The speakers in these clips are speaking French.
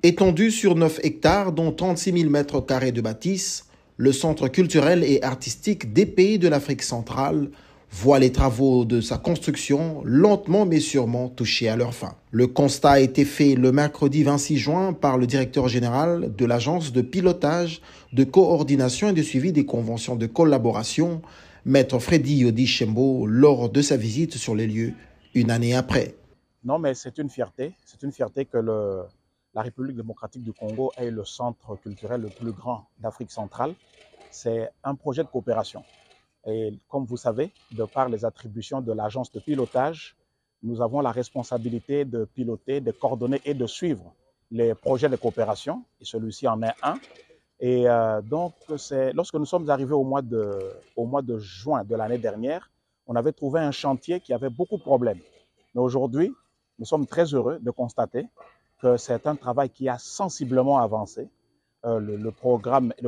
Étendu sur 9 hectares, dont 36 000 mètres carrés de bâtisse, le centre culturel et artistique des pays de l'Afrique centrale voit les travaux de sa construction lentement mais sûrement toucher à leur fin. Le constat a été fait le mercredi 26 juin par le directeur général de l'agence de pilotage, de coordination et de suivi des conventions de collaboration, Maître Freddy Yodi Shembo, lors de sa visite sur les lieux une année après. Non, mais c'est une fierté que la République démocratique du Congo est le centre culturel le plus grand d'Afrique centrale. C'est un projet de coopération. Et comme vous savez, de par les attributions de l'agence de pilotage, nous avons la responsabilité de piloter, de coordonner et de suivre les projets de coopération. Et celui-ci en est un. Et donc, lorsque nous sommes arrivés au mois de juin de l'année dernière, on avait trouvé un chantier qui avait beaucoup de problèmes. Mais aujourd'hui, nous sommes très heureux de constater que c'est un travail qui a sensiblement avancé. Le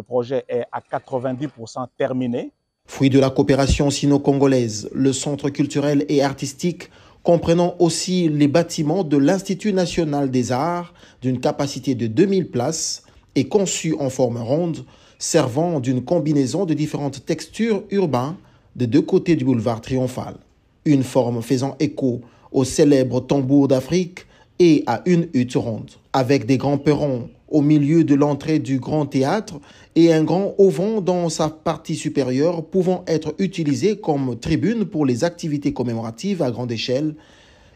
projet est à 90% terminé. Fruit de la coopération sino-congolaise, le centre culturel et artistique, comprenant aussi les bâtiments de l'Institut national des arts, d'une capacité de 2000 places, est conçu en forme ronde, servant d'une combinaison de différentes textures urbaines des deux côtés du boulevard Triomphal. Une forme faisant écho au célèbre tambour d'Afrique et à une hutte ronde, avec des grands perrons au milieu de l'entrée du grand théâtre et un grand auvent dans sa partie supérieure pouvant être utilisé comme tribune pour les activités commémoratives à grande échelle,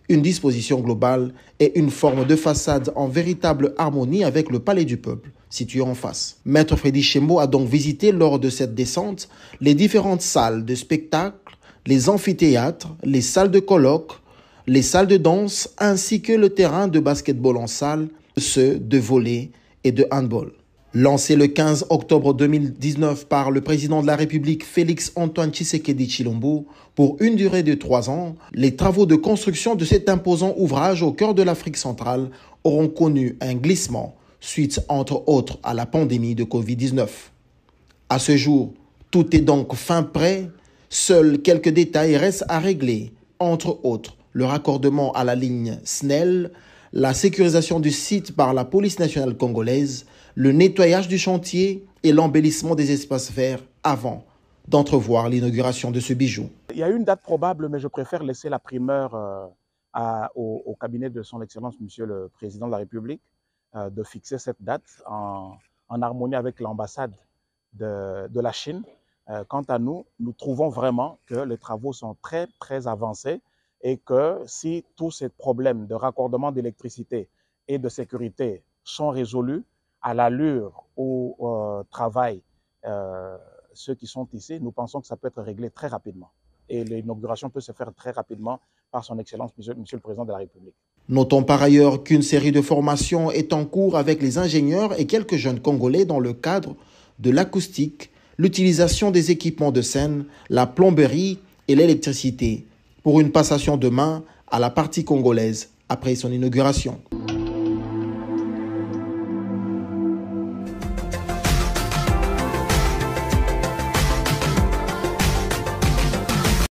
une disposition globale et une forme de façade en véritable harmonie avec le Palais du Peuple, situé en face. Maître Freddy Shembo a donc visité lors de cette descente les différentes salles de spectacle, les amphithéâtres, les salles de colloques, les salles de danse ainsi que le terrain de basketball en salle, ceux de volley et de handball. Lancé le 15 octobre 2019 par le président de la République Félix Antoine Tshisekedi Tshilombo pour une durée de 3 ans, les travaux de construction de cet imposant ouvrage au cœur de l'Afrique centrale auront connu un glissement suite entre autres à la pandémie de Covid-19. À ce jour, tout est donc fin prêt, seuls quelques détails restent à régler, entre autres le raccordement à la ligne SNEL, la sécurisation du site par la police nationale congolaise, le nettoyage du chantier et l'embellissement des espaces verts avant d'entrevoir l'inauguration de ce bijou. Il y a une date probable, mais je préfère laisser la primeur au cabinet de son Excellence, Monsieur le Président de la République, de fixer cette date en harmonie avec l'ambassade de la Chine. Quant à nous, nous trouvons vraiment que les travaux sont très, très avancés et que si tous ces problèmes de raccordement d'électricité et de sécurité sont résolus à l'allure où travaillent ceux qui sont ici, nous pensons que ça peut être réglé très rapidement. Et l'inauguration peut se faire très rapidement par son Excellence, Monsieur le Président de la République. Notons par ailleurs qu'une série de formations est en cours avec les ingénieurs et quelques jeunes Congolais dans le cadre de l'acoustique, l'utilisation des équipements de scène, la plomberie et l'électricité, pour une passation de main à la partie congolaise après son inauguration.